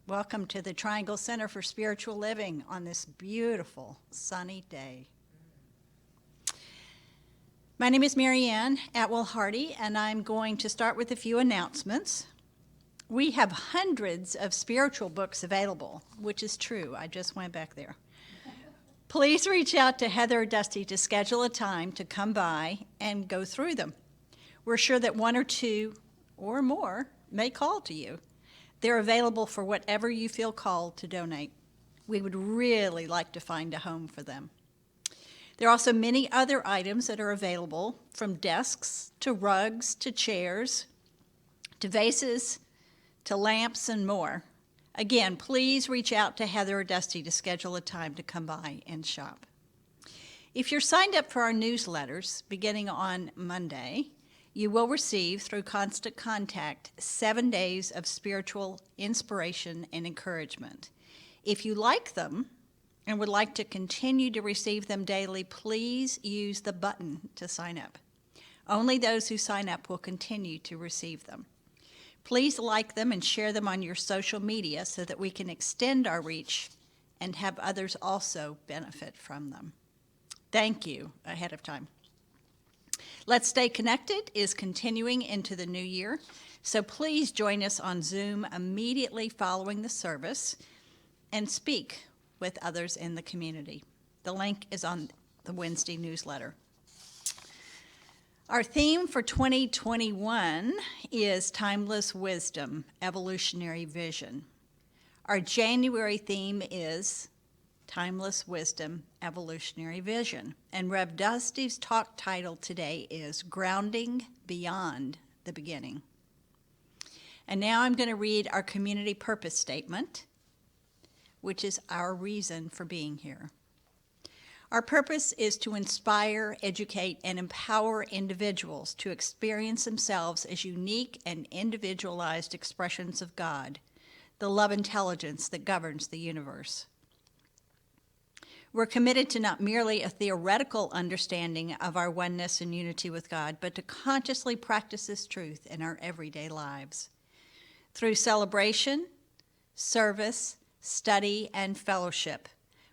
Welcome to the Triangle Center for Spiritual Living on this beautiful sunny day. My name is Mary Ann Atwell-Hardy, and I'm going to start with a few announcements. We have hundreds of spiritual books available, which is true. I just went back there. Please reach out to Heather or Dusty to schedule a time to come by and go through them. We're sure that one or two or more may call to you. They're available for whatever you feel called to donate. We would really like to find a home for them. There are also many other items that are available, from desks to rugs to chairs to vases to lamps and more. Again, please reach out to Heather or Dusty to schedule a time to come by and shop. If you're signed up for our newsletters beginning on Monday, you will receive, through Constant Contact, 7 days of spiritual inspiration and encouragement. If you like them and would like to continue to receive them daily, please use the button to sign up. Only those who sign up will continue to receive them. Please like them and share them on your social media so that we can extend our reach and have others also benefit from them. Thank you ahead of time. Let's Stay Connected is continuing into the new year, so please join us on Zoom immediately following the service and speak with others in the community. The link is on the Wednesday newsletter. Our theme for 2021 is Timeless Wisdom, Evolutionary Vision. Our January theme is Timeless Wisdom, Evolutionary Vision. And Rev Dusty's talk title today is Grounding Beyond the Beginning. And now I'm going to read our community purpose statement, which is our reason for being here. Our purpose is to inspire, educate, and empower individuals to experience themselves as unique and individualized expressions of God, the love intelligence that governs the universe. We're committed to not merely a theoretical understanding of our oneness and unity with God, but to consciously practice this truth in our everyday lives. Through celebration, service, study, and fellowship,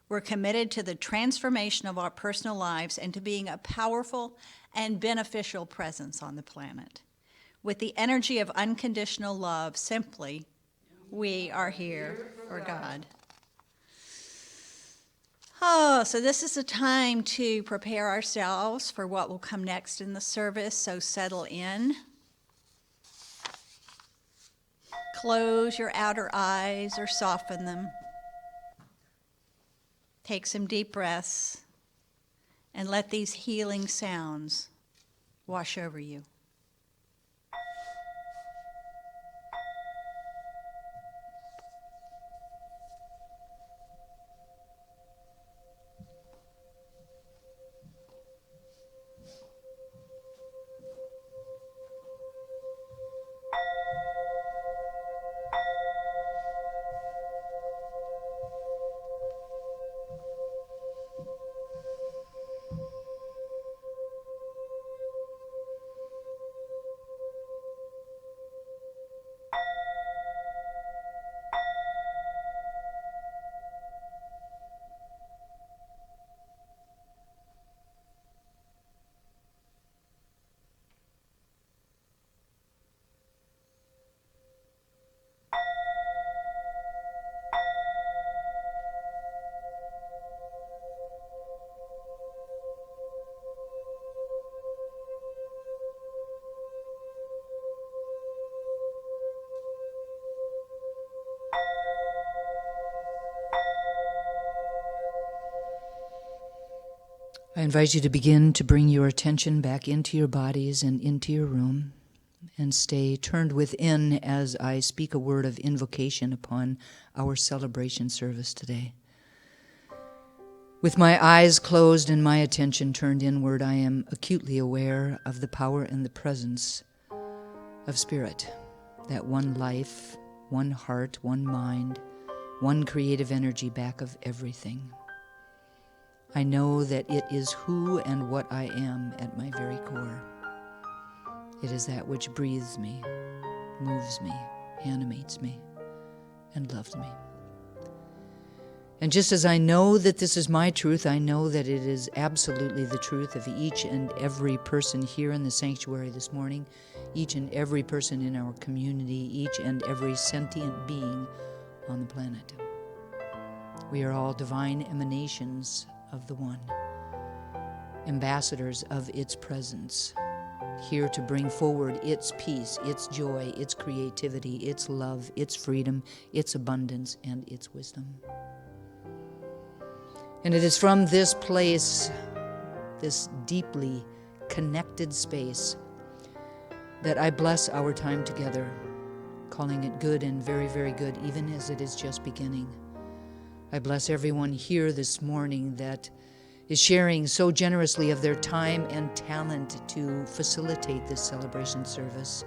we're committed to the transformation of our personal lives and to being a powerful and beneficial presence on the planet. With the energy of unconditional love, simply, we are here for God. Oh, so this is a time to prepare ourselves for what will come next in the service, so settle in. Close your outer eyes or soften them. Take some deep breaths and let these healing sounds wash over you. I invite you to begin to bring your attention back into your bodies and into your room, and stay turned within as I speak a word of invocation upon our celebration service today. With my eyes closed and my attention turned inward, I am acutely aware of the power and the presence of Spirit, that one life, one heart, one mind, one creative energy back of everything. I know that it is who and what I am at my very core. It is that which breathes me, moves me, animates me, and loved me. And just as I know that this is my truth, I know that it is absolutely the truth of each and every person here in the sanctuary this morning, each and every person in our community, each and every sentient being on the planet. We are all divine emanations of the One, ambassadors of its presence, here to bring forward its peace, its joy, its creativity, its love, its freedom, its abundance, and its wisdom. And it is from this place, this deeply connected space, that I bless our time together, calling it good and very, very good, even as it is just beginning. I bless everyone here this morning that is sharing so generously of their time and talent to facilitate this celebration service.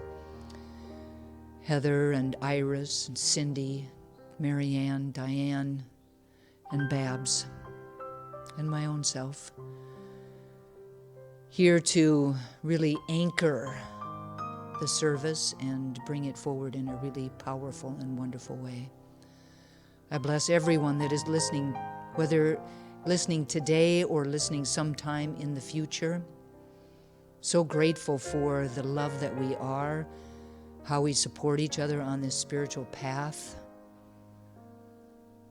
Heather and Iris and Cindy, Marianne, Diane, and Babs, and my own self, here to really anchor the service and bring it forward in a really powerful and wonderful way. I bless everyone that is listening, whether listening today or listening sometime in the future. So grateful for the love that we are, how we support each other on this spiritual path,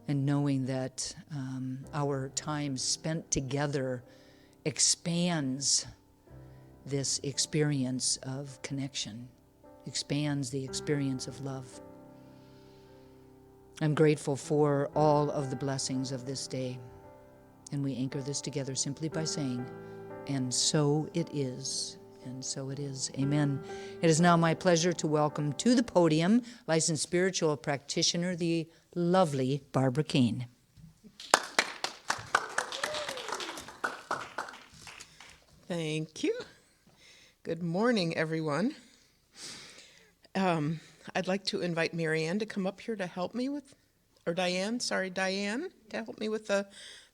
and knowing that our time spent together expands this experience of connection, expands the experience of love. I'm grateful for all of the blessings of this day, and we anchor this together simply by saying, and so it is, and so it is. Amen. It is now my pleasure to welcome to the podium licensed spiritual practitioner, the lovely Barbara Kane. Thank you. Good morning, everyone. I'd like to invite Marianne to come up here to help me with, or Diane, to help me with the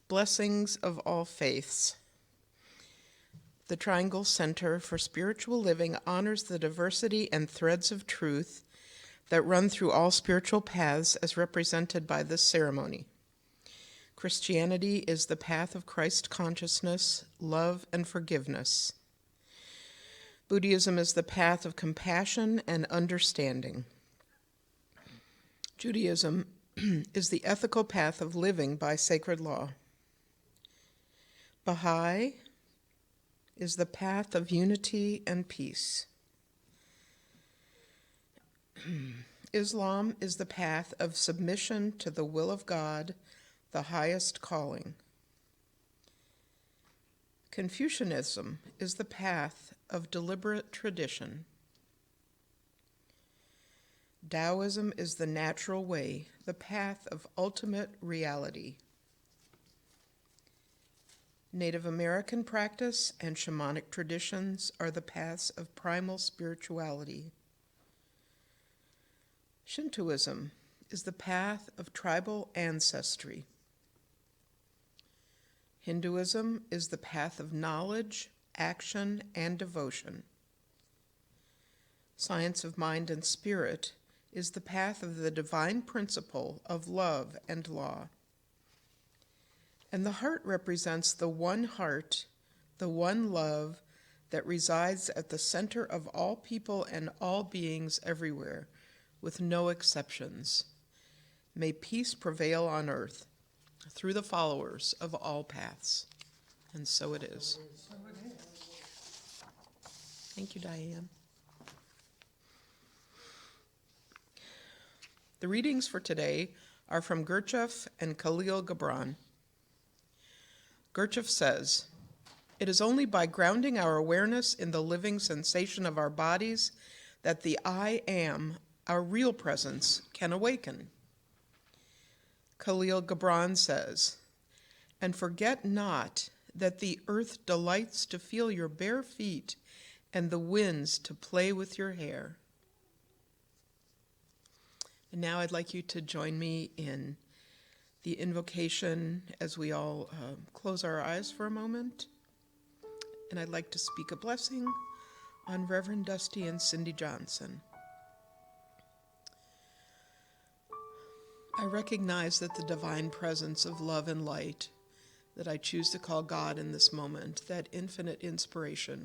blessings of all faiths. The Triangle Center for Spiritual Living honors the diversity and threads of truth that run through all spiritual paths as represented by this ceremony. Christianity is the path of Christ consciousness, love, and forgiveness. Buddhism is the path of compassion and understanding. Judaism is the ethical path of living by sacred law. Baha'i is the path of unity and peace. Islam is the path of submission to the will of God, the highest calling. Confucianism is the path of deliberate tradition. Taoism is the natural way, the path of ultimate reality. Native American practice and shamanic traditions are the paths of primal spirituality. Shintoism is the path of tribal ancestry. Hinduism is the path of knowledge, action, and devotion. Science of mind and spirit is the path of the divine principle of love and law. And the heart represents the one heart, the one love that resides at the center of all people and all beings everywhere, with no exceptions. May peace prevail on earth through the followers of all paths. And so it is. Thank you, Diane. The readings for today are from Gurdjieff and Khalil Gibran. Gurdjieff says, "It is only by grounding our awareness in the living sensation of our bodies that the I am, our real presence, can awaken." Khalil Gibran says, "And forget not that the earth delights to feel your bare feet and the winds to play with your hair." And now I'd like you to join me in the invocation as we all close our eyes for a moment. And I'd like to speak a blessing on Reverend Dusty and Cindy Johnson. I recognize that the divine presence of love and light that I choose to call God in this moment, that infinite inspiration,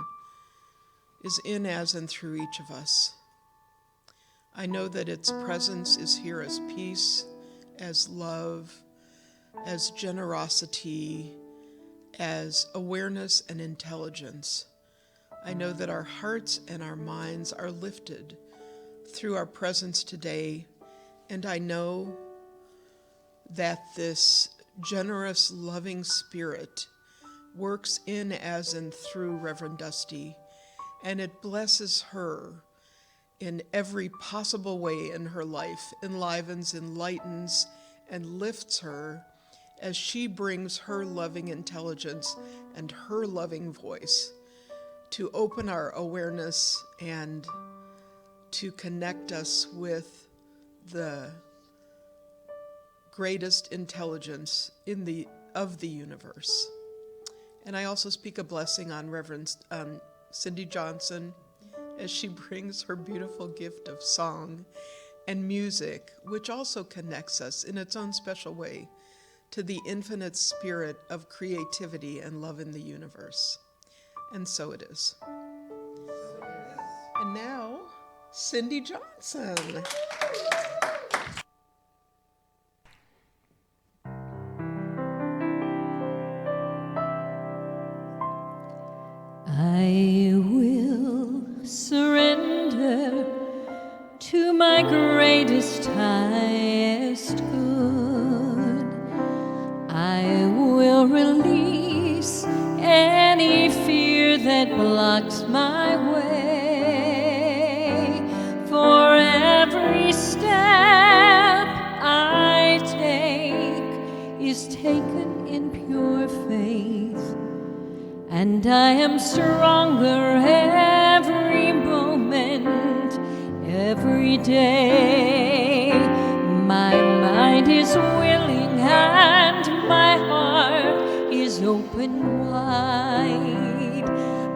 is in, as, and through each of us. I know that its presence is here as peace, as love, as generosity, as awareness and intelligence. I know that our hearts and our minds are lifted through our presence today, and I know that this generous, loving spirit works in, as, and through Reverend Dusty, and it blesses her in every possible way in her life, enlivens, enlightens, and lifts her as she brings her loving intelligence and her loving voice to open our awareness and to connect us with the greatest intelligence of the universe. And I also speak a blessing on Reverend Cindy Johnson as she brings her beautiful gift of song and music, which also connects us in its own special way to the infinite spirit of creativity and love in the universe. And so it is. And now, Cindy Johnson. I will surrender to my greatest, highest good. I will release any fear that blocks my way. For every step I take is taken in pure faith, and I am stronger every moment, every day. My mind is willing and my heart is open wide.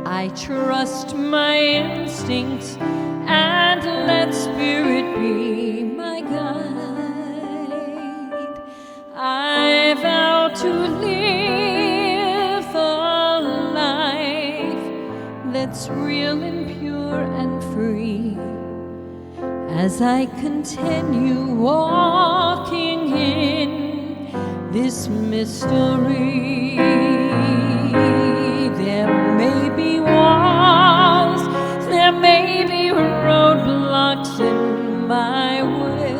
I trust my instincts and let spirit be my guide. I vow to live a life that's real and pure and free, as I continue walking in this mystery. There may be walls, there may be roadblocks in my way,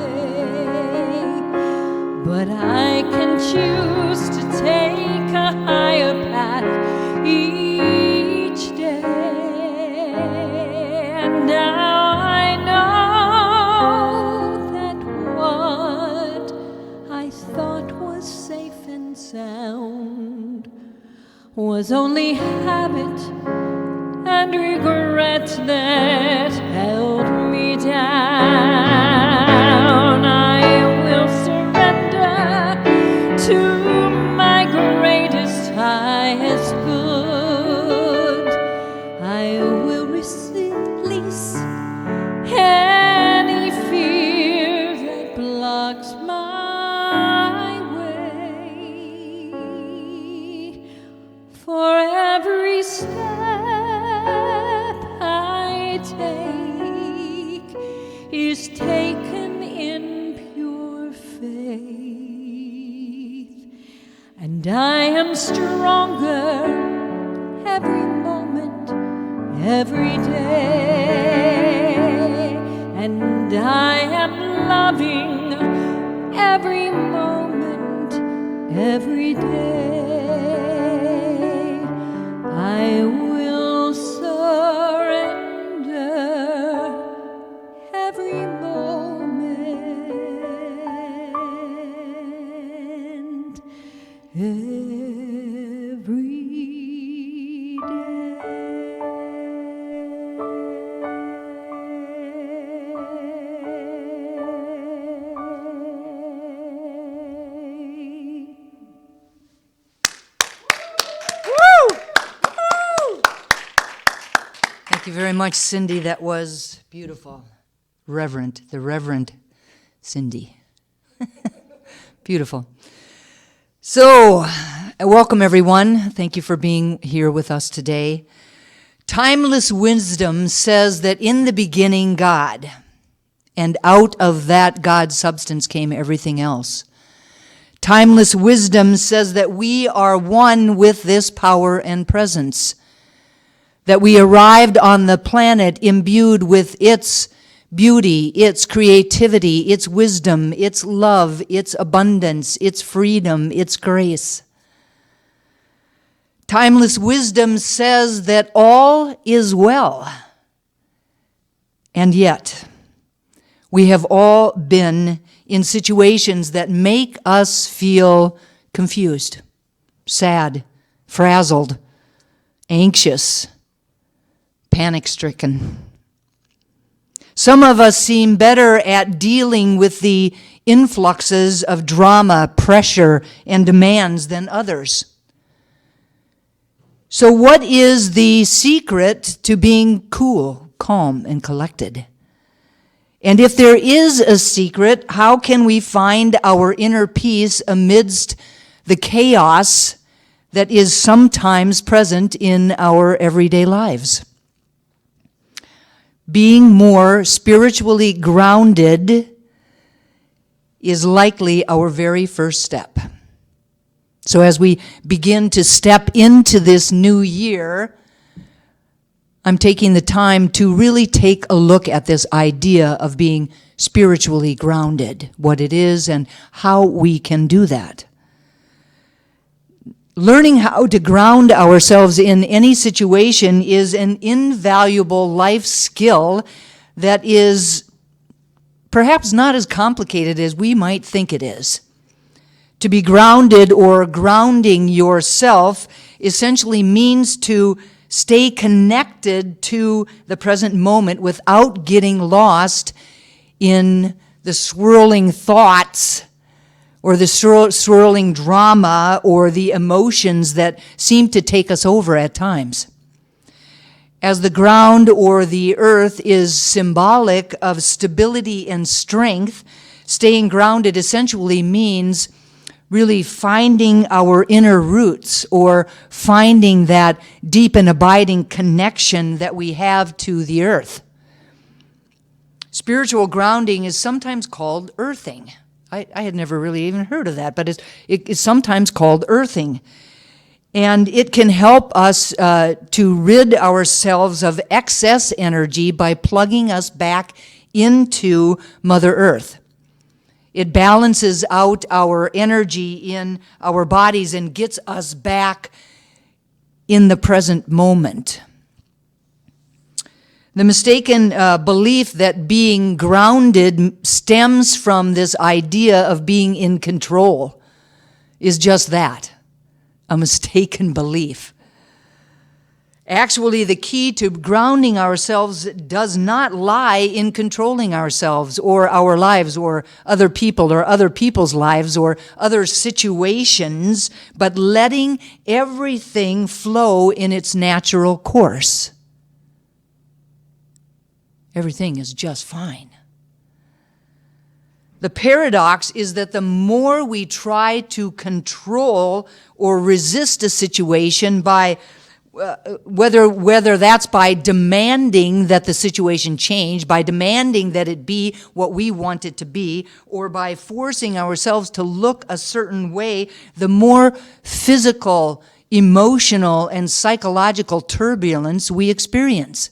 but I can choose to take a higher path each day. And now I know that what I thought was safe and sound was only habit and regret that held me down. I will surrender to my greatest, highest good. I will release any fear that blocks my way. For every step I take is taken in pure faith, and I am stronger every moment, every day, and I am loving every moment, every day. I will surrender every moment, every day. Thank you very much, Cindy. That was beautiful. The Reverend Cindy. Beautiful. So, welcome everyone. Thank you for being here with us today. Timeless wisdom says that in the beginning God, and out of that God's substance came everything else. Timeless wisdom says that we are one with this power and presence, that we arrived on the planet imbued with its beauty, its creativity, its wisdom, its love, its abundance, its freedom, its grace. Timeless wisdom says that all is well. And yet, we have all been in situations that make us feel confused, sad, frazzled, anxious, panic-stricken. Some of us seem better at dealing with the influxes of drama, pressure, and demands than others. So what is the secret to being cool, calm, and collected? And if there is a secret, how can we find our inner peace amidst the chaos that is sometimes present in our everyday lives? Being more spiritually grounded is likely our very first step. So as we begin to step into this new year, I'm taking the time to really take a look at this idea of being spiritually grounded, what it is and how we can do that. Learning how to ground ourselves in any situation is an invaluable life skill that is perhaps not as complicated as we might think it is. To be grounded or grounding yourself essentially means to stay connected to the present moment without getting lost in the swirling thoughts or the swirling drama or the emotions that seem to take us over at times. As the ground or the earth is symbolic of stability and strength, staying grounded essentially means really finding our inner roots or finding that deep and abiding connection that we have to the earth. Spiritual grounding is sometimes called earthing. I had never really even heard of that, but it's sometimes called earthing. And it can help us to rid ourselves of excess energy by plugging us back into Mother Earth. It balances out our energy in our bodies and gets us back in the present moment. The mistaken belief that being grounded stems from this idea of being in control is just that, a mistaken belief. Actually, the key to grounding ourselves does not lie in controlling ourselves or our lives or other people or other people's lives or other situations, but letting everything flow in its natural course. Everything is just fine. The paradox is that the more we try to control or resist a situation by whether that's by demanding that the situation change, by demanding that it be what we want it to be, or by forcing ourselves to look a certain way, the more physical, emotional, and psychological turbulence we experience.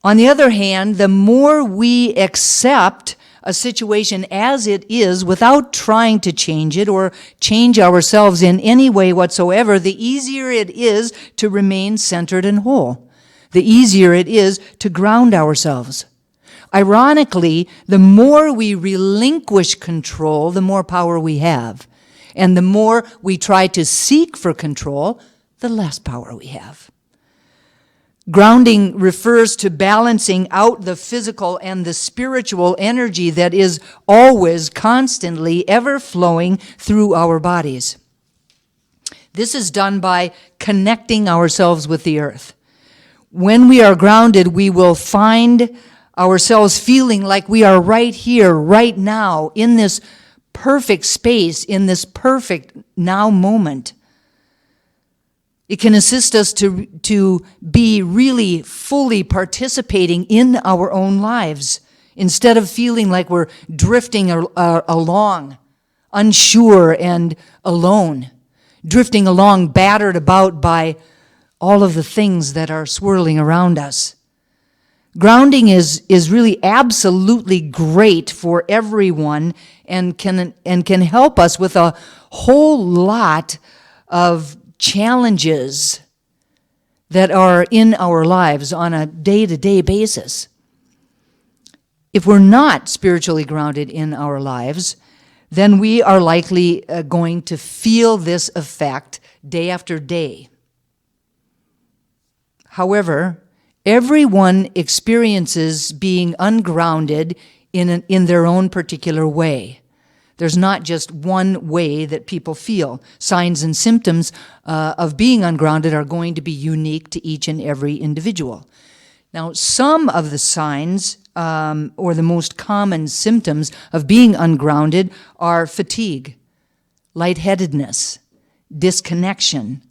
On the other hand, the more we accept a situation as it is without trying to change it or change ourselves in any way whatsoever, the easier it is to remain centered and whole. The easier it is to ground ourselves. Ironically, the more we relinquish control, the more power we have. And the more we try to seek for control, the less power we have. Grounding refers to balancing out the physical and the spiritual energy that is always, constantly, ever flowing through our bodies. This is done by connecting ourselves with the earth. When we are grounded, we will find ourselves feeling like we are right here, right now, in this perfect space, in this perfect now moment. It can assist us to be really fully participating in our own lives instead of feeling like we're drifting along, unsure and alone, drifting along, battered about by all of the things that are swirling around us. Grounding is really absolutely great for everyone and can help us with a whole lot of challenges that are in our lives on a day-to-day basis. If we're not spiritually grounded in our lives, then we are likely going to feel this effect day after day. However, everyone experiences being ungrounded in their own particular way. There's not just one way that people feel. Signs and symptoms of being ungrounded are going to be unique to each and every individual. Now, some of the signs or the most common symptoms of being ungrounded are fatigue, lightheadedness, disconnection,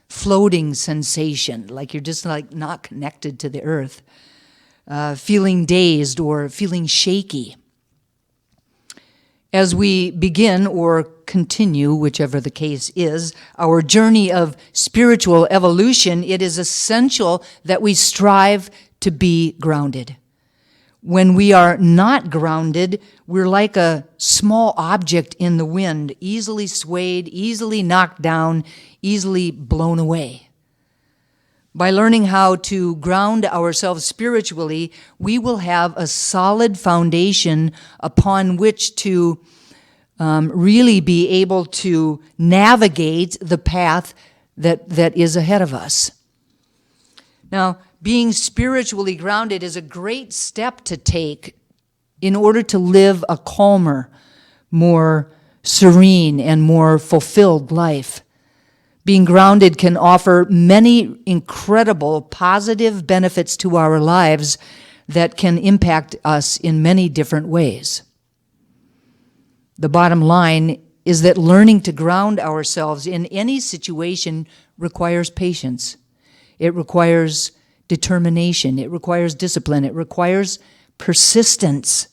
floating sensation, like you're just like not connected to the earth, feeling dazed or feeling shaky. As we begin or continue, whichever the case is, our journey of spiritual evolution, it is essential that we strive to be grounded. When we are not grounded, we're like a small object in the wind, easily swayed, easily knocked down, easily blown away. By learning how to ground ourselves spiritually, we will have a solid foundation upon which to really be able to navigate the path that is ahead of us. Now, being spiritually grounded is a great step to take in order to live a calmer, more serene, and more fulfilled life. Being grounded can offer many incredible positive benefits to our lives that can impact us in many different ways. The bottom line is that learning to ground ourselves in any situation requires patience. It requires determination. It requires discipline. It requires persistence.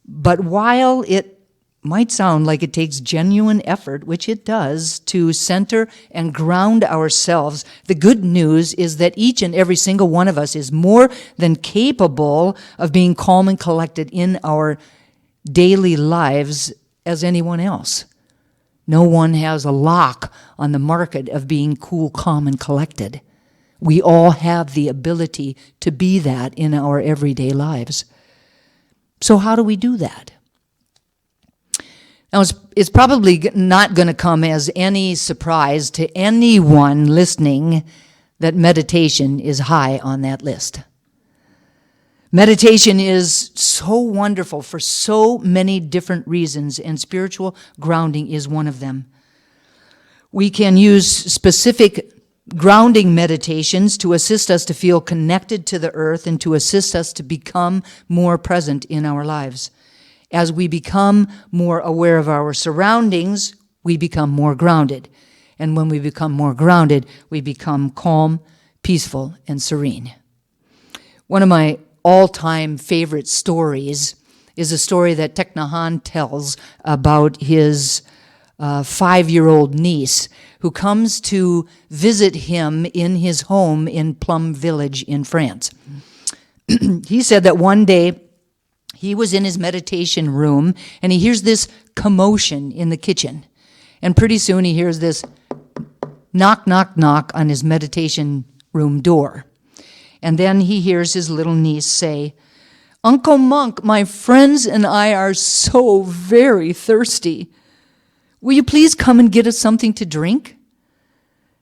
But while it might sound like it takes genuine effort, which it does, to center and ground ourselves, the good news is that each and every single one of us is more than capable of being calm and collected in our daily lives as anyone else. No one has a lock on the market of being cool, calm, and collected. We all have the ability to be that in our everyday lives. So how do we do that? Now, it's probably not going to come as any surprise to anyone listening that meditation is high on that list. Meditation is so wonderful for so many different reasons, and spiritual grounding is one of them. We can use specific grounding meditations to assist us to feel connected to the earth and to assist us to become more present in our lives. As we become more aware of our surroundings, we become more grounded. And when we become more grounded, we become calm, peaceful, and serene. One of my all-time favorite stories is a story that Thich Nhat Hanh tells about his 5-year-old niece who comes to visit him in his home in Plum Village in France. He said that one day he was in his meditation room and he hears this commotion in the kitchen. And pretty soon he hears this knock, knock, knock on his meditation room door. And then he hears his little niece say, "Uncle Monk, my friends and I are so very thirsty. Will you please come and get us something to drink?"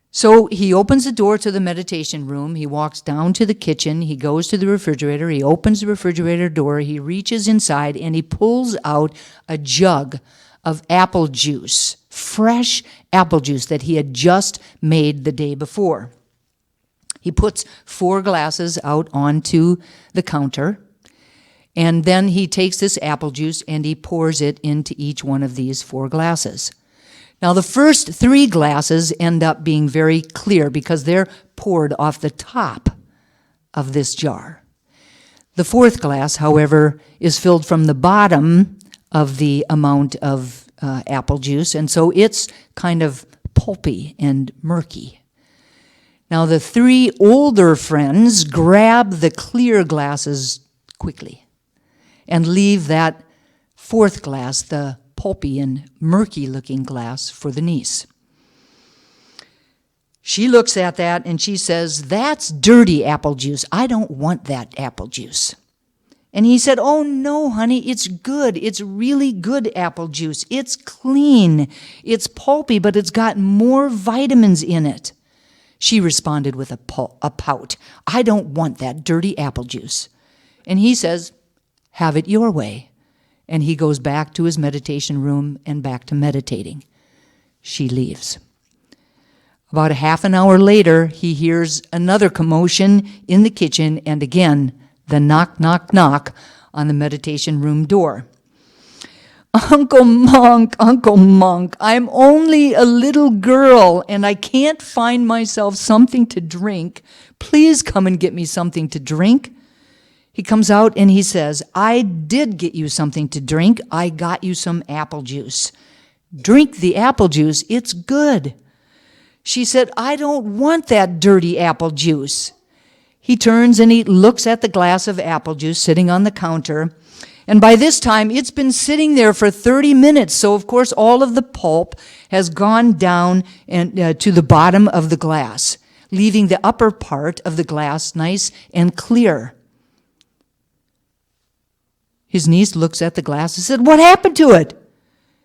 So he opens the door to the meditation room. He walks down to the kitchen. He goes to the refrigerator. He opens the refrigerator door. He reaches inside and he pulls out a jug of apple juice, fresh apple juice that he had just made the day before. He puts 4 glasses out onto the counter, And then he takes this apple juice and he pours it into each one of these 4 glasses. Now, the first 3 glasses end up being very clear because they're poured off the top of this jar. The 4th glass, however, is filled from the bottom of the amount of apple juice, and so it's kind of pulpy and murky. Now, the 3 older friends grab the clear glasses quickly and leave that 4th glass, the pulpy and murky-looking glass, for the niece. She looks at that and she says, "That's dirty apple juice. I don't want that apple juice." And he said, "Oh, no, honey, it's good. It's really good apple juice. It's clean. It's pulpy, but it's got more vitamins in it." She responded with a pout. "I don't want that dirty apple juice." And he says, "Have it your way." And he goes back to his meditation room and back to meditating. She leaves. About a half an hour later, he hears another commotion in the kitchen, and again, the knock, knock, knock on the meditation room door. Uncle Monk, I'm only a little girl, and I can't find myself something to drink. Please come and get me something to drink." He comes out and he says, "I did get you something to drink. I got you some apple juice. Drink the apple juice. It's good." She said, "I don't want that dirty apple juice." He turns and he looks at the glass of apple juice sitting on the counter. And by this time, it's been sitting there for 30 minutes. So, of course, all of the pulp has gone down to the bottom of the glass, leaving the upper part of the glass nice and clear. His niece looks at the glass and said, "What happened to it?"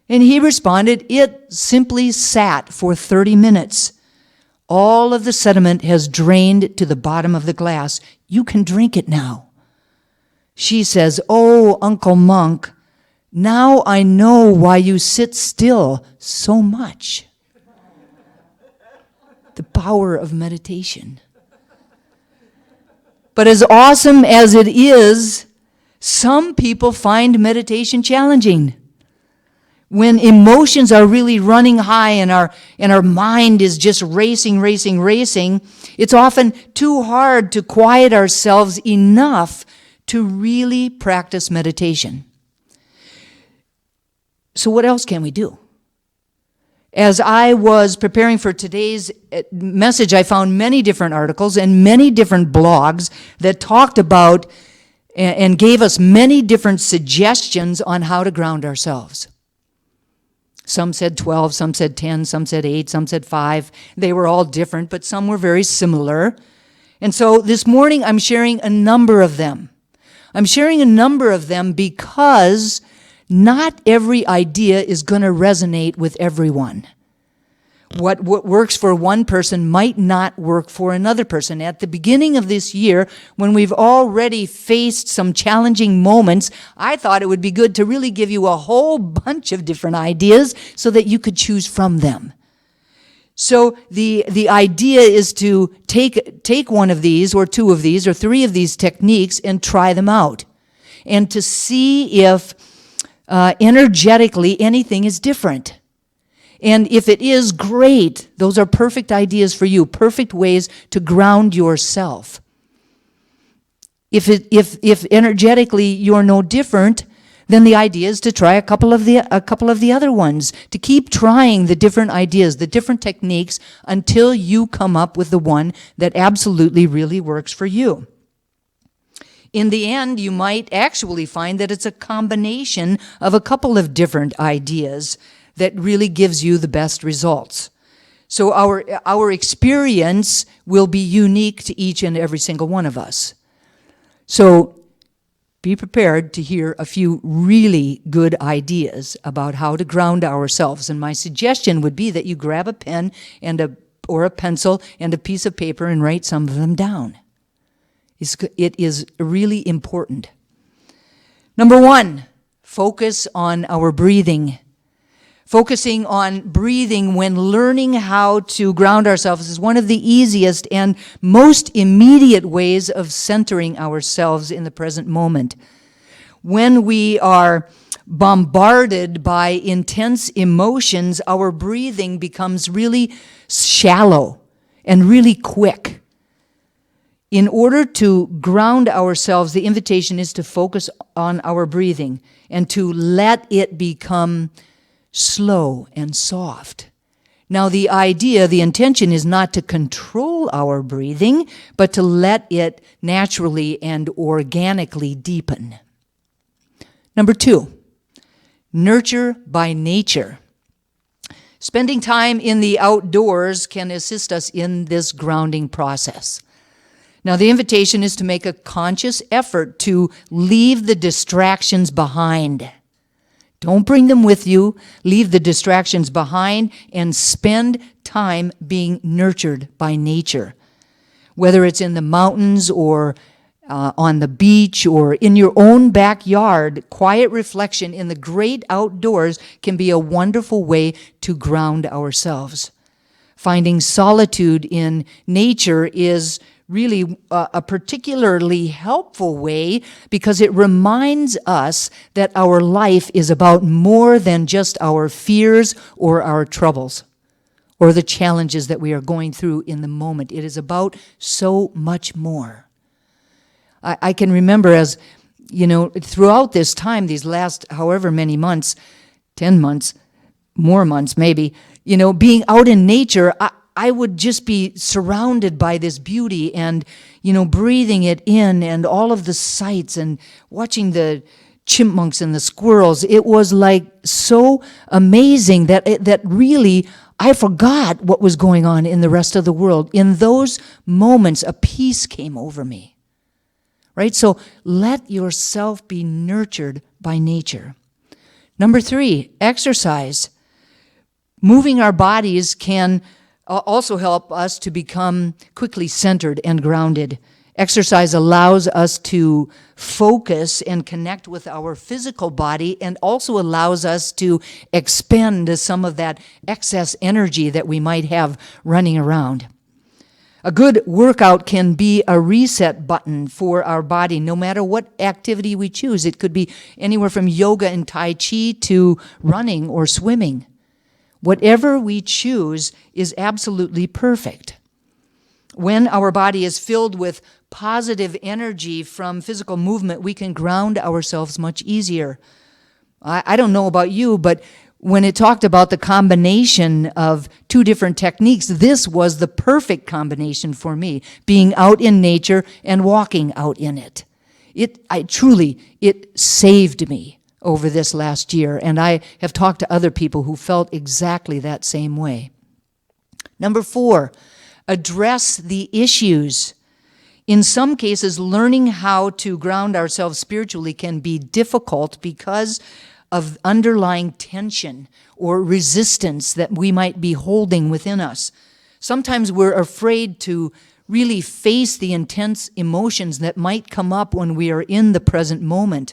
And he responded, "It simply sat for 30 minutes. All of the sediment has drained to the bottom of the glass. You can drink it now." She says, "Oh, Uncle Monk, now I know why you sit still so much." The power of meditation. But as awesome as it is, some people find meditation challenging. When emotions are really running high and our mind is just racing, it's often too hard to quiet ourselves enough to really practice meditation. So what else can we do? As I was preparing for today's message, I found many different articles and many different blogs that talked about and gave us many different suggestions on how to ground ourselves. Some said 12, some said 10, some said 8, some said 5. They were all different, but some were very similar. And so this morning I'm sharing a number of them. I'm sharing a number of them because not every idea is going to resonate with everyone. What works for one person might not work for another person. At the beginning of this year, when we've already faced some challenging moments, I thought it would be good to really give you a whole bunch of different ideas so that you could choose from them. So the idea is to take one of these or 2 of these or 3 of these techniques and try them out, and to see if energetically anything is different. And if it is, great. Those are perfect ideas for you, perfect ways to ground yourself. If energetically you're no different, then the idea is to try a couple of the other ones, to keep trying the different ideas, the different techniques, until you come up with the one that absolutely really works for you. In the end, you might actually find that it's a combination of a couple of different ideas that really gives you the best results. So our experience will be unique to each and every single one of us. So be prepared to hear a few really good ideas about how to ground ourselves. And my suggestion would be that you grab a pen or a pencil and a piece of paper and write some of them down. It is really important. Number 1, focus on our breathing. Focusing on breathing when learning how to ground ourselves is one of the easiest and most immediate ways of centering ourselves in the present moment. When we are bombarded by intense emotions, our breathing becomes really shallow and really quick. In order to ground ourselves, the invitation is to focus on our breathing and to let it become slow and soft. Now, the intention is not to control our breathing, but to let it naturally and organically deepen. Number 2, nurture by nature. Spending time in the outdoors can assist us in this grounding process. Now, the invitation is to make a conscious effort to leave the distractions behind. Don't bring them with you. Leave the distractions behind and spend time being nurtured by nature. Whether it's in the mountains or on the beach or in your own backyard, quiet reflection in the great outdoors can be a wonderful way to ground ourselves. Finding solitude in nature is really a particularly helpful way because it reminds us that our life is about more than just our fears or our troubles or the challenges that we are going through in the moment. It is about so much more. I can remember as, throughout this time, these last however many months, 10 months, more months maybe, being out in nature, I would just be surrounded by this beauty and, breathing it in and all of the sights and watching the chipmunks and the squirrels. It was like so amazing that really I forgot what was going on in the rest of the world. In those moments, a peace came over me. Right? So let yourself be nurtured by nature. Number 3, exercise. Moving our bodies can also help us to become quickly centered and grounded. Exercise allows us to focus and connect with our physical body and also allows us to expend some of that excess energy that we might have running around. A good workout can be a reset button for our body, no matter what activity we choose. It could be anywhere from yoga and Tai Chi to running or swimming. Whatever we choose is absolutely perfect. When our body is filled with positive energy from physical movement, we can ground ourselves much easier. I don't know about you, but when it talked about the combination of 2 different techniques, this was the perfect combination for me, being out in nature and walking out in it. It saved me over this last year, and I have talked to other people who felt exactly that same way. Number 4, address the issues. In some cases, learning how to ground ourselves spiritually can be difficult because of underlying tension or resistance that we might be holding within us. Sometimes we're afraid to really face the intense emotions that might come up when we are in the present moment.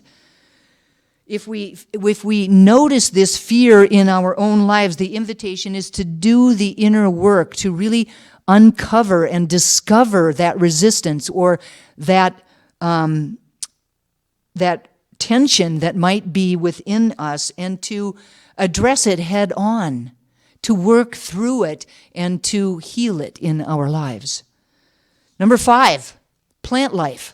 If we notice this fear in our own lives, the invitation is to do the inner work, to really uncover and discover that resistance or that tension that might be within us and to address it head on, to work through it and to heal it in our lives. Number 5, plant life.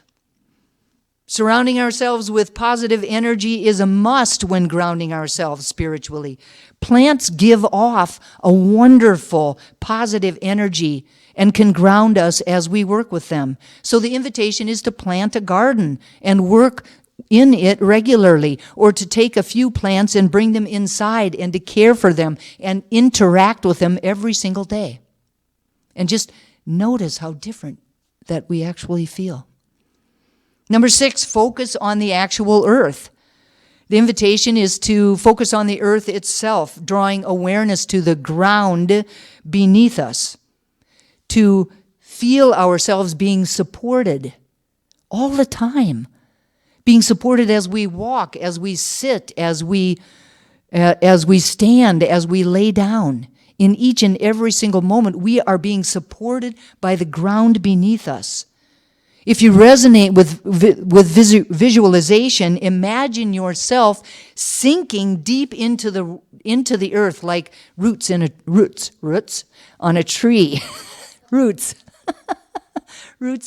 Surrounding ourselves with positive energy is a must when grounding ourselves spiritually. Plants give off a wonderful positive energy and can ground us as we work with them. So the invitation is to plant a garden and work in it regularly, or to take a few plants and bring them inside and to care for them and interact with them every single day. And just notice how different that we actually feel. Number 6, focus on the actual earth. The invitation is to focus on the earth itself, drawing awareness to the ground beneath us, to feel ourselves being supported all the time, being supported as we walk, as we sit, as we stand, as we lay down. In each and every single moment, we are being supported by the ground beneath us. If you resonate with visualization, imagine yourself sinking deep into the earth like roots on a tree. Roots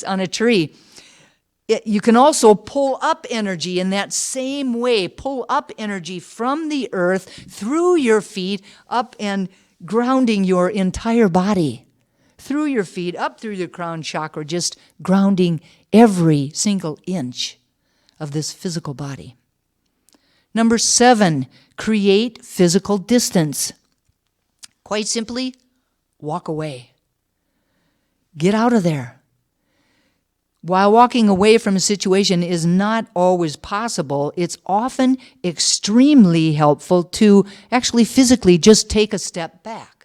on a tree. You can also pull up energy in that same way. Pull up energy from the earth through your feet up and grounding your entire body. Through your feet, up through your crown chakra, just grounding every single inch of this physical body. Number 7, create physical distance. Quite simply, walk away. Get out of there. While walking away from a situation is not always possible, it's often extremely helpful to actually physically just take a step back.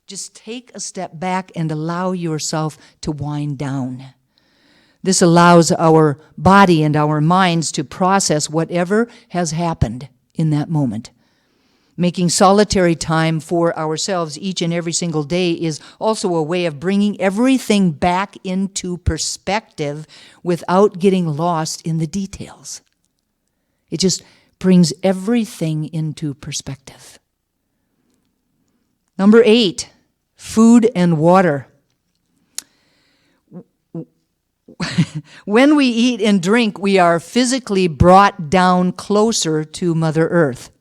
Just take a step back and allow yourself to wind down. This allows our body and our minds to process whatever has happened in that moment. Making solitary time for ourselves each and every single day is also a way of bringing everything back into perspective without getting lost in the details. It just brings everything into perspective. Number 8, food and water. When we eat and drink, we are physically brought down closer to Mother Earth.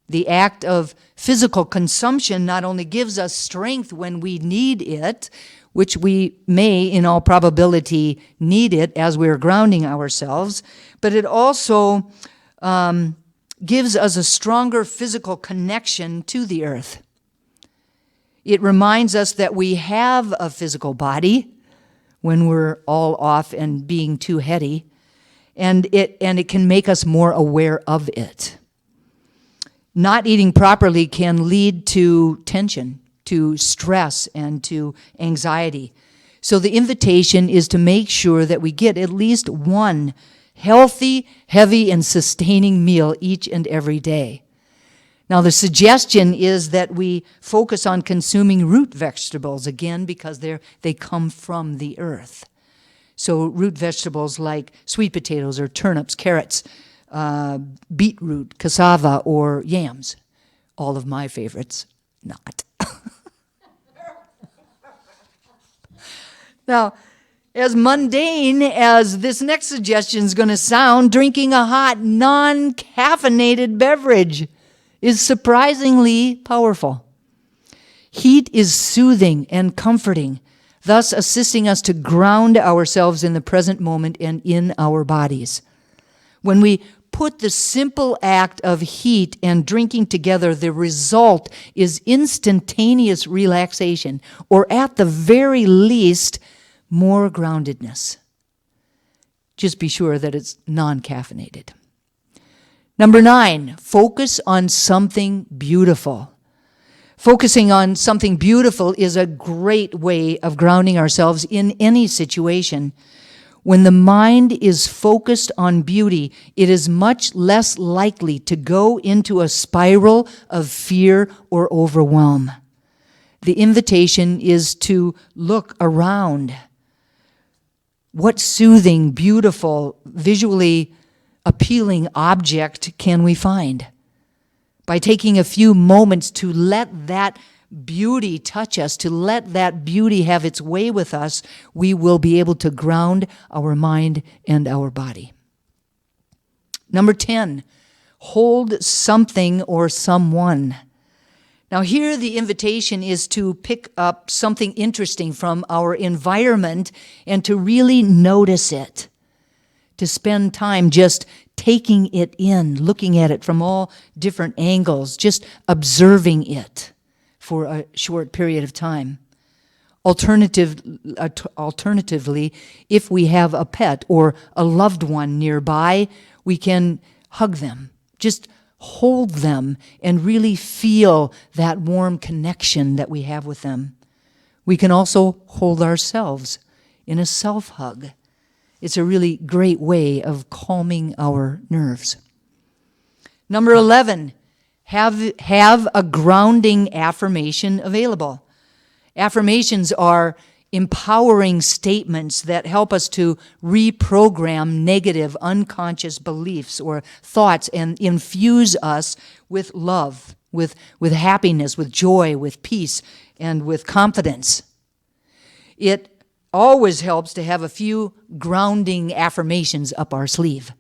The act of physical consumption not only gives us strength when we need it, which we may, in all probability, need it as we're grounding ourselves, but it also gives us a stronger physical connection to the earth. It reminds us that we have a physical body when we're all off and being too heady, and it can make us more aware of it. Not eating properly can lead to tension, to stress, and to anxiety. So the invitation is to make sure that we get at least one healthy, heavy, and sustaining meal each and every day. Now, the suggestion is that we focus on consuming root vegetables, again, because they come from the earth. So root vegetables like sweet potatoes or turnips, carrots, beetroot, cassava, or yams. All of my favorites, not. Now, as mundane as this next suggestion is going to sound, drinking a hot, non-caffeinated beverage is surprisingly powerful. Heat is soothing and comforting, thus assisting us to ground ourselves in the present moment and in our bodies. When we put the simple act of heat and drinking together, the result is instantaneous relaxation, or at the very least, more groundedness. Just be sure that it's non-caffeinated. Number 9, focus on something beautiful. Focusing on something beautiful is a great way of grounding ourselves in any situation. When the mind is focused on beauty, it is much less likely to go into a spiral of fear or overwhelm. The invitation is to look around. What soothing, beautiful, visually appealing object can we find? By taking a few moments to let that beauty touch us, to let that beauty have its way with us, we will be able to ground our mind and our body. Number 10, hold something or someone. Now here the invitation is to pick up something interesting from our environment and to really notice it. To spend time just taking it in, looking at it from all different angles, just observing it for a short period of time. Alternatively, if we have a pet or a loved one nearby, we can hug them, just hold them and really feel that warm connection that we have with them. We can also hold ourselves in a self-hug. It's a really great way of calming our nerves. Number 11, have a grounding affirmation available. Affirmations are empowering statements that help us to reprogram negative unconscious beliefs or thoughts and infuse us with love, with happiness, with joy, with peace, and with confidence. It always helps to have a few grounding affirmations up our sleeve.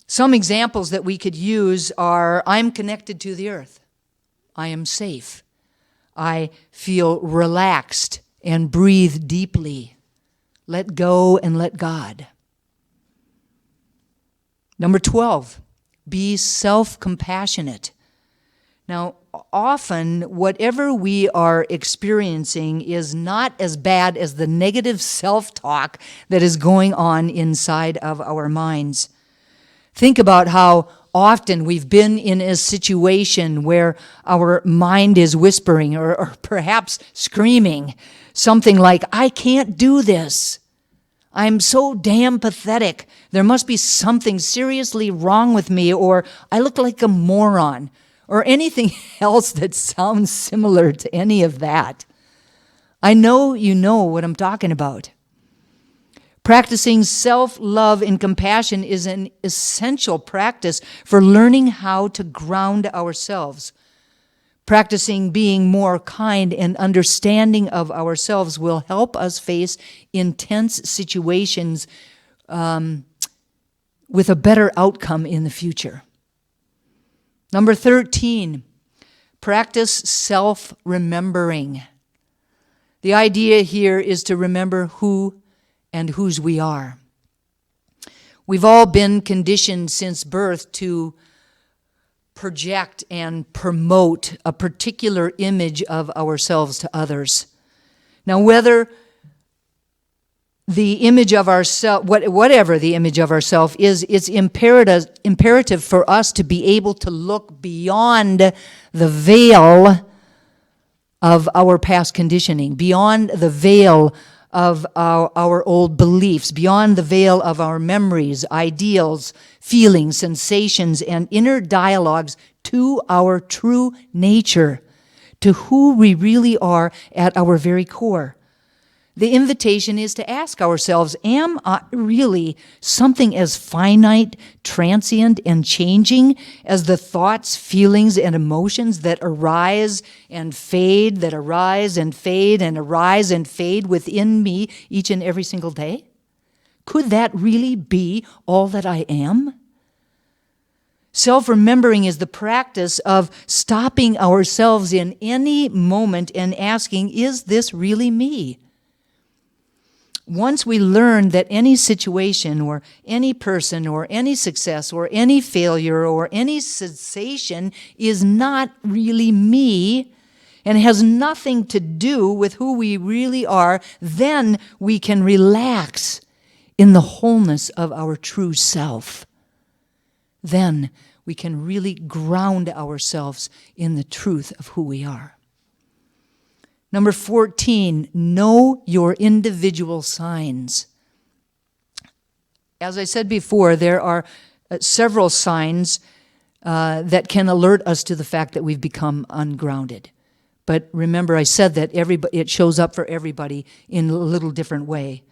Some examples that we could use are, I'm connected to the earth. I am safe. I feel relaxed and breathe deeply. Let go and let God. Number 12, be self-compassionate. Now, often, whatever we are experiencing is not as bad as the negative self-talk that is going on inside of our minds. Think about how often we've been in a situation where our mind is whispering or perhaps screaming something like, I can't do this. I'm so damn pathetic. There must be something seriously wrong with me, or I look like a moron, or anything else that sounds similar to any of that. I know you know what I'm talking about. Practicing self-love and compassion is an essential practice for learning how to ground ourselves. Practicing being more kind and understanding of ourselves will help us face intense situations with a better outcome in the future. Number 13, practice self-remembering. The idea here is to remember who and whose we are. We've all been conditioned since birth to project and promote a particular image of ourselves to others. Now, whether the image of ourselves, whatever the image of ourselves is, it's imperative for us to be able to look beyond the veil of our past conditioning, beyond the veil of our old beliefs, beyond the veil of our memories, ideals, feelings, sensations, and inner dialogues to our true nature, to who we really are at our very core. The invitation is to ask ourselves, am I really something as finite, transient, and changing as the thoughts, feelings, and emotions that arise and fade, that arise and fade, and arise and fade within me each and every single day? Could that really be all that I am? Self-remembering is the practice of stopping ourselves in any moment and asking, is this really me? Once we learn that any situation or any person or any success or any failure or any sensation is not really me and has nothing to do with who we really are, then we can relax in the wholeness of our true self. Then we can really ground ourselves in the truth of who we are. Number 14, know your individual signs. As I said before, there are several signs that can alert us to the fact that we've become ungrounded. But remember, I said that it shows up for everybody in a little different way.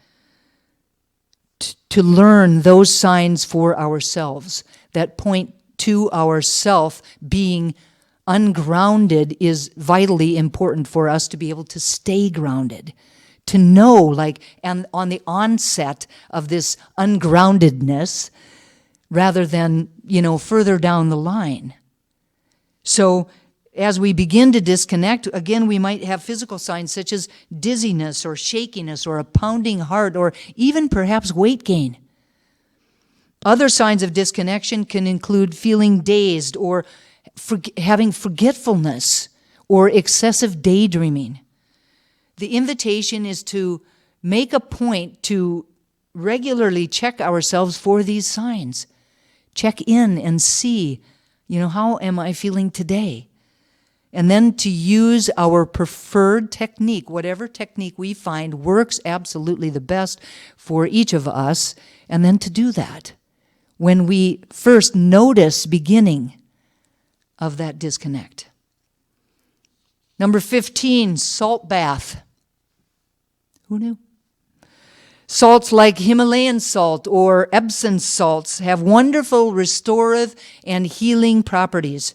To learn those signs for ourselves that point to ourself being ungrounded is vitally important for us to be able to stay grounded, to know, and on the onset of this ungroundedness, rather than, further down the line. So as we begin to disconnect, again, we might have physical signs such as dizziness or shakiness or a pounding heart or even perhaps weight gain. Other signs of disconnection can include feeling dazed or having forgetfulness or excessive daydreaming. The invitation is to make a point to regularly check ourselves for these signs. Check in and see, how am I feeling today? And then to use our preferred technique, whatever technique we find works absolutely the best for each of us, and then to do that when we first notice beginning of that disconnect. Number 15, salt bath. Who knew? Salts like Himalayan salt or Epsom salts have wonderful restorative and healing properties.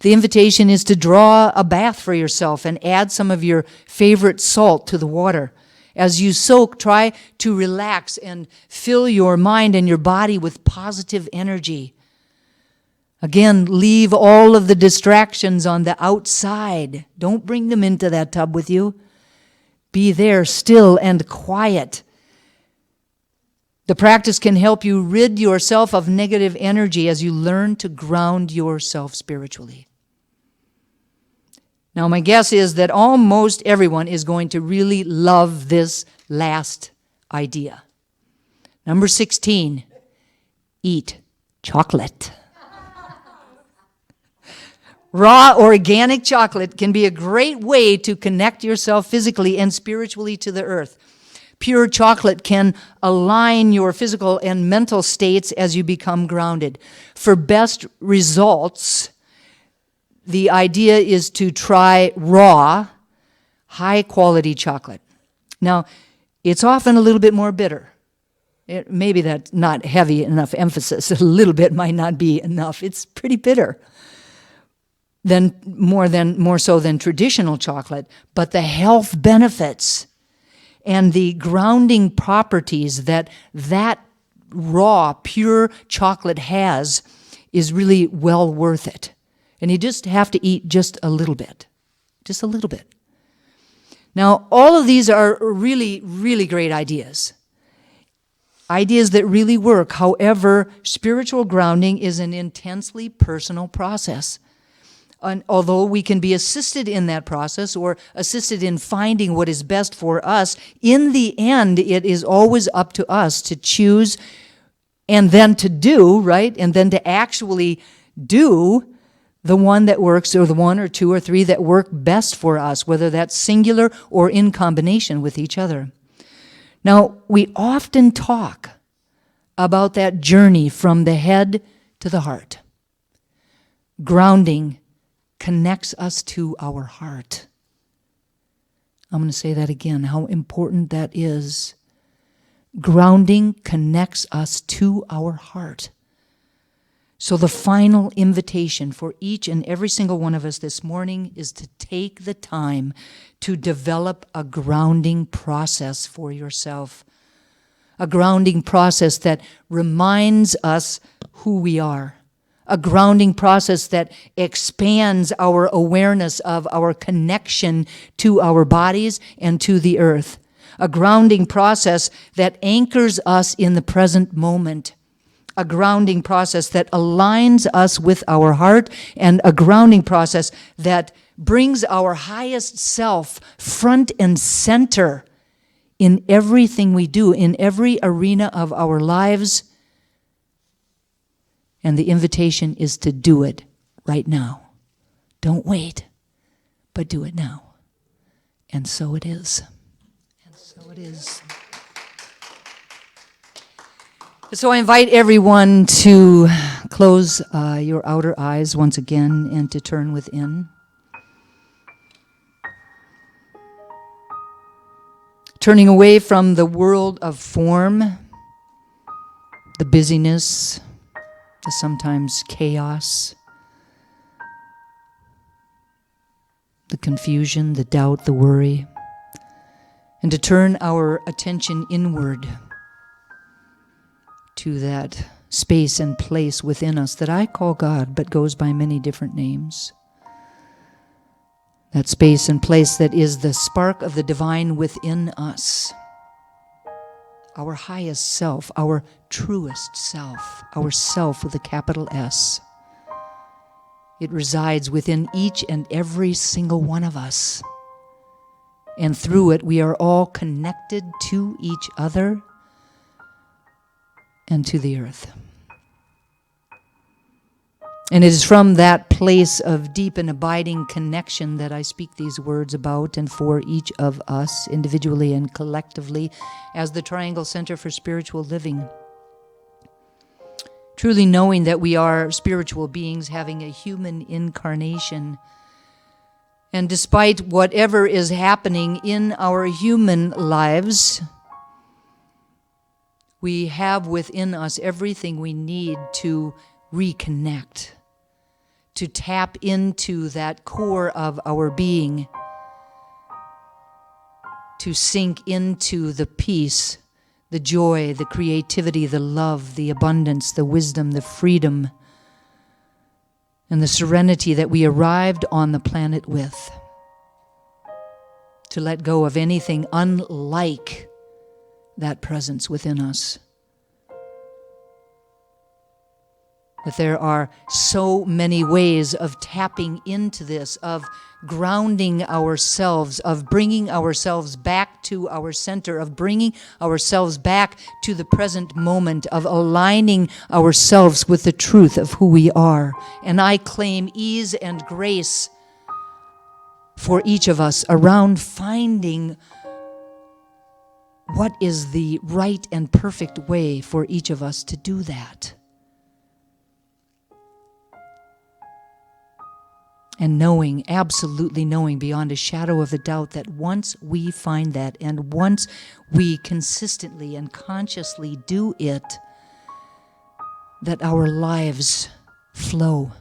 The invitation is to draw a bath for yourself and add some of your favorite salt to the water. As you soak, try to relax and fill your mind and your body with positive energy. Again, leave all of the distractions on the outside. Don't bring them into that tub with you. Be there still and quiet. The practice can help you rid yourself of negative energy as you learn to ground yourself spiritually. Now, my guess is that almost everyone is going to really love this last idea. Number 16, eat chocolate. Raw organic chocolate can be a great way to connect yourself physically and spiritually to the earth. Pure chocolate can align your physical and mental states as you become grounded. For best results, the idea is to try raw, high-quality chocolate. Now, it's often a little bit more bitter. Maybe that's not heavy enough emphasis. A little bit might not be enough. It's pretty bitter. More so than traditional chocolate, but the health benefits and the grounding properties that raw, pure chocolate has is really well worth it. And you just have to eat just a little bit. Just a little bit. Now, all of these are really, really great ideas. Ideas that really work. However, spiritual grounding is an intensely personal process. And although we can be assisted in that process or assisted in finding what is best for us, in the end, it is always up to us to choose and then to do, right? And then to actually do the one that works, or the one or two or three that work best for us, whether that's singular or in combination with each other. Now, we often talk about that journey from the head to the heart. Grounding connects us to our heart. I'm going to say that again, how important that is. Grounding connects us to our heart. So the final invitation for each and every single one of us this morning is to take the time to develop a grounding process for yourself. A grounding process that reminds us who we are. A grounding process that expands our awareness of our connection to our bodies and to the earth. A grounding process that anchors us in the present moment. A grounding process that aligns us with our heart, and a grounding process that brings our highest self front and center in everything we do, in every arena of our lives. And the invitation is to do it right now. Don't wait, but do it now. And so it is. And so it is. So I invite everyone to close your outer eyes once again and to turn within. Turning away from the world of form, the busyness, the sometimes chaos, the confusion, the doubt, the worry, and to turn our attention inward to that space and place within us that I call God, but goes by many different names. That space and place that is the spark of the divine within us. Our highest self, our truest self, our self with a capital S. It resides within each and every single one of us. And through it, we are all connected to each other and to the earth. And it is from that place of deep and abiding connection that I speak these words about and for each of us, individually and collectively, as the Triangle Center for Spiritual Living. Truly knowing that we are spiritual beings having a human incarnation, And despite whatever is happening in our human lives, we have within us everything we need to reconnect, to tap into that core of our being, to sink into the peace, the joy, the creativity, the love, the abundance, the wisdom, the freedom, and the serenity that we arrived on the planet with. To let go of anything unlike that presence within us. That there are so many ways of tapping into this, of grounding ourselves, of bringing ourselves back to our center, of bringing ourselves back to the present moment, of aligning ourselves with the truth of who we are. And I claim ease and grace for each of us around finding what is the right and perfect way for each of us to do that. And knowing, absolutely knowing beyond a shadow of a doubt that once we find that and once we consistently and consciously do it, that our lives flow,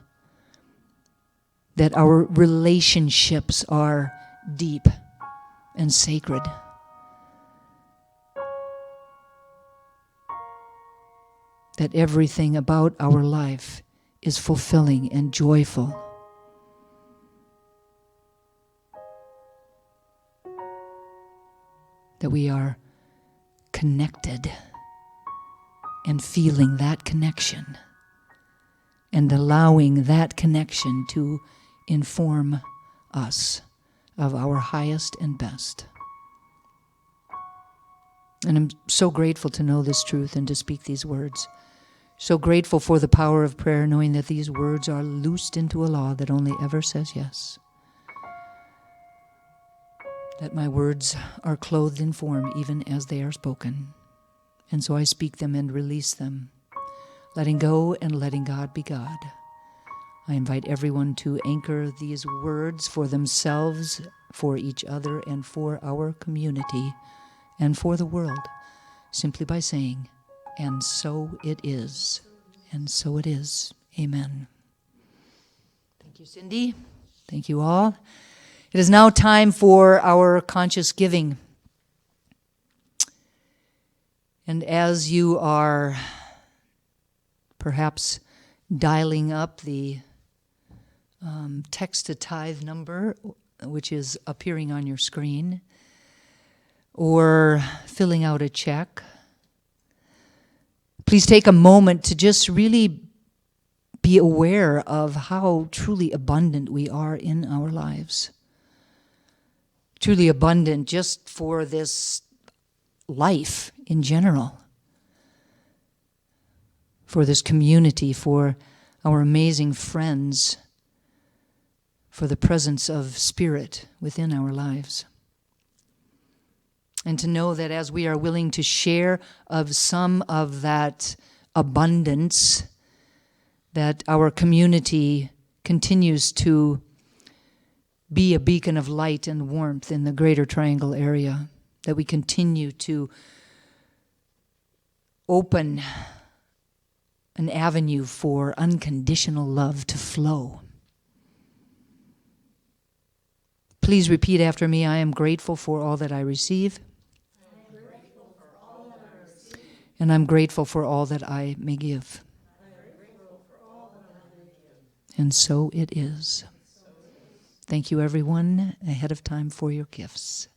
that our relationships are deep and sacred. That everything about our life is fulfilling and joyful. That we are connected and feeling that connection and allowing that connection to inform us of our highest and best. And I'm so grateful to know this truth and to speak these words. So grateful for the power of prayer, knowing that these words are loosed into a law that only ever says yes. That my words are clothed in form even as they are spoken. And so I speak them and release them, letting go and letting God be God. I invite everyone to anchor these words for themselves, for each other, and for our community, and for the world, simply by saying, and so it is, and so it is. Amen. Thank you, Cindy. Thank you all. It is now time for our conscious giving. And as you are perhaps dialing up the text to tithe number, which is appearing on your screen, or filling out a check, please take a moment to just really be aware of how truly abundant we are in our lives. Truly abundant just for this life in general, for this community, for our amazing friends, for the presence of Spirit within our lives. And to know that as we are willing to share of some of that abundance, that our community continues to be a beacon of light and warmth in the Greater Triangle area, that we continue to open an avenue for unconditional love to flow. Please repeat after me. I am grateful for all that I receive. And I'm grateful for all that I may give. And so it is. Thank you, everyone, ahead of time for your gifts.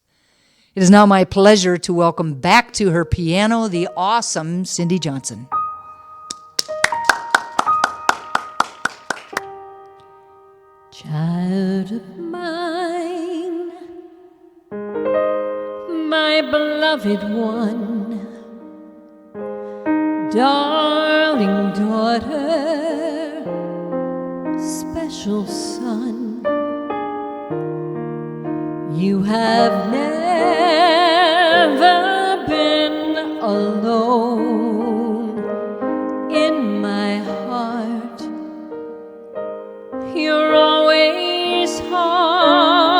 It is now my pleasure to welcome back to her piano the awesome Cindy Johnson. Child of mine, my beloved one, darling daughter, special son, you have never been alone in my heart. You're always home.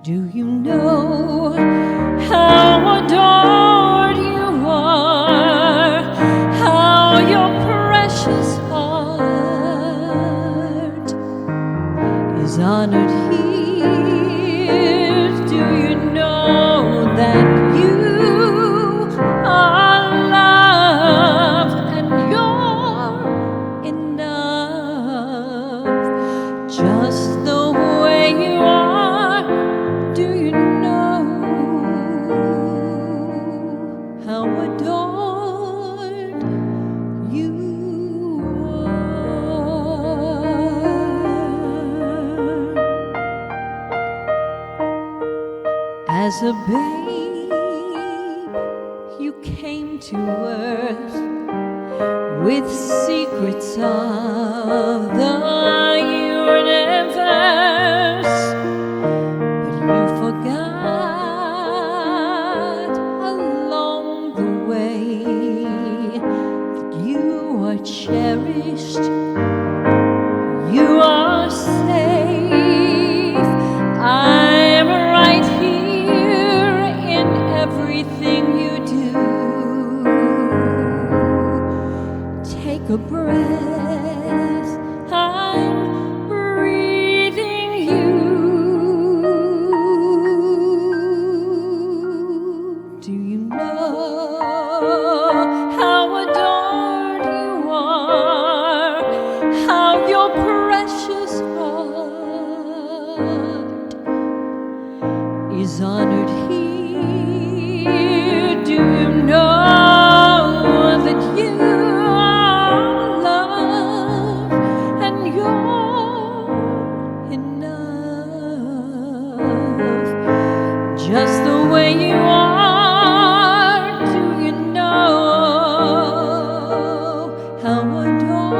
Do you know how adored you are? How your precious heart is honored here. Do you know that you are love and you're enough just the way you are? Do you know how adored you are? As a babe, you came to earth with secrets of the universe, but you forgot along the way that you are cherished, you are safe. I'm right here in everything you do. Take a breath, I'm breathing you. Do you know how adored you are? How your precious heart is honored here. Do you know that you are love and you're enough just the way you are? Do you know how adored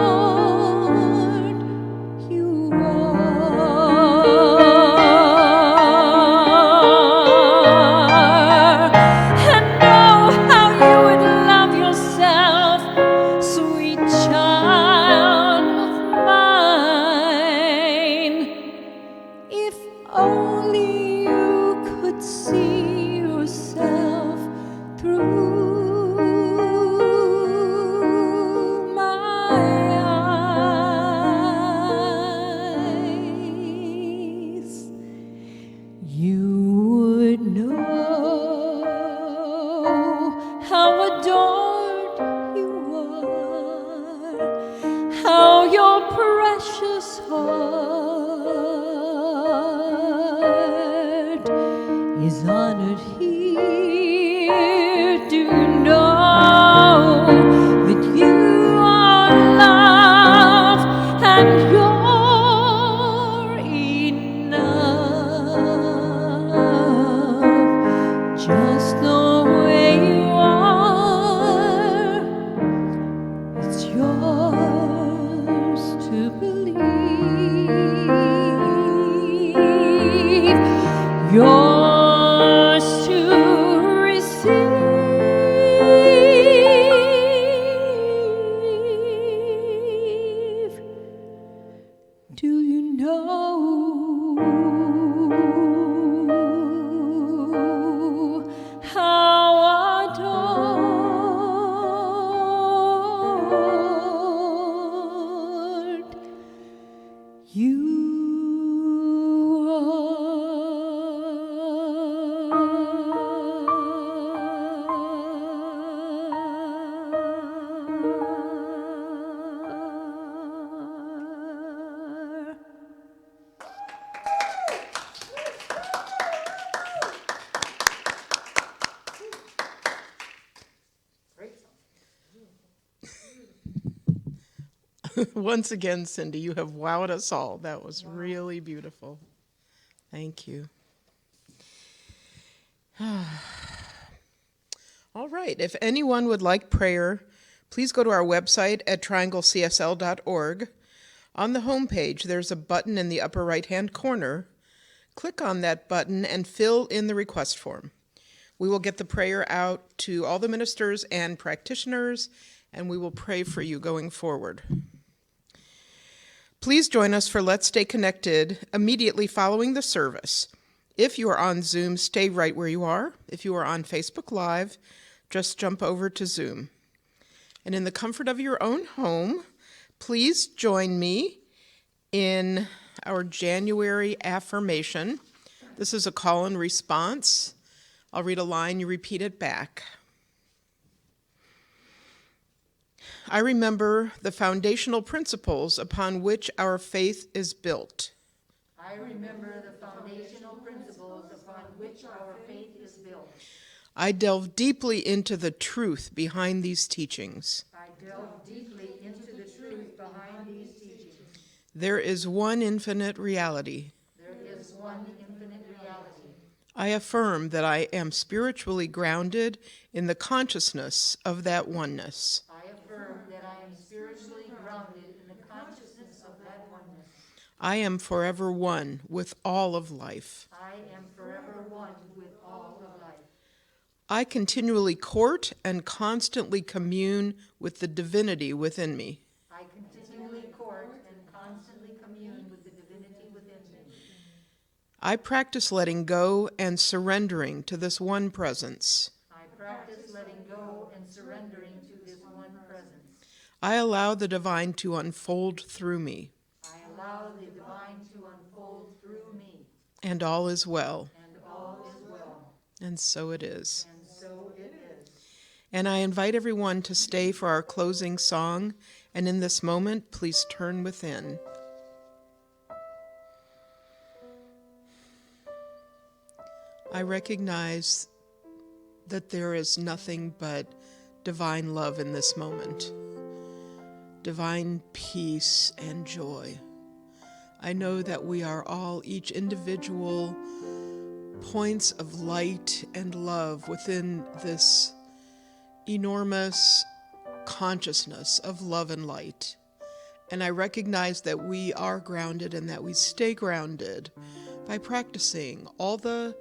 you are? And know how you would love yourself, sweet child of mine, if only you could see yourself through my eyes. You would know how adored you are, how your precious heart is honored here. Do you know that you are love and you're enough just the way you are? It's yours to believe, yours to receive. Do you know how adored you are? Once again, Cindy, you have wowed us all. That was really beautiful. Thank you. All right. If anyone would like prayer, please go to our website at trianglecsl.org. On the homepage, there's a button in the upper right-hand corner. Click on that button and fill in the request form. We will get the prayer out to all the ministers and practitioners, and we will pray for you going forward. Please join us for Let's Stay Connected immediately following the service. If you are on Zoom, stay right where you are. If you are on Facebook Live, just jump over to Zoom. And in the comfort of your own home, please join me in our January affirmation. This is a call and response. I'll read a line, you repeat it back. I remember the foundational principles upon which our faith is built. I remember the foundational principles upon which our faith is built. I delve deeply into the truth behind these teachings. I delve deeply into the truth behind these teachings. There is one infinite reality. There is one infinite reality. I affirm that I am spiritually grounded in the consciousness of that oneness. I affirm that I am spiritually grounded in the consciousness of that oneness. I am forever one with all of life. I am forever one with all of life. I continually court and constantly commune with the divinity within me. I continually court and constantly commune with the divinity within me. I practice letting go and surrendering to this one presence. I practice letting go and surrendering to this one presence. I allow the divine to unfold through me. I allow the divine to unfold through me. And all is well. And all is well. And so it is. And so it is. And I invite everyone to stay for our closing song. And in this moment, please turn within. I recognize that there is nothing but divine love in this moment, divine peace and joy. I know that we are all each individual points of light and love within this enormous consciousness of love and light. And I recognize that we are grounded and that we stay grounded by practicing all the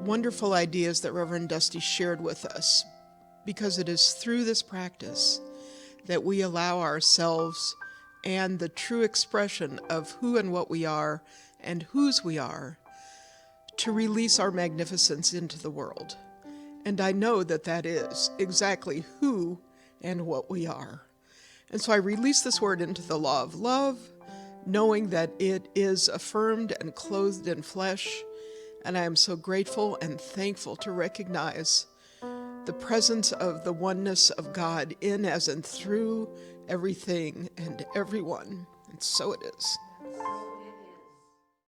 wonderful ideas that Reverend Dusty shared with us, because it is through this practice that we allow ourselves and the true expression of who and what we are and whose we are to release our magnificence into the world. And I know that that is exactly who and what we are. And so I release this word into the law of love, knowing that it is affirmed and clothed in flesh. And I am so grateful and thankful to recognize the presence of the oneness of God in, as, and through everything and everyone. And so it is.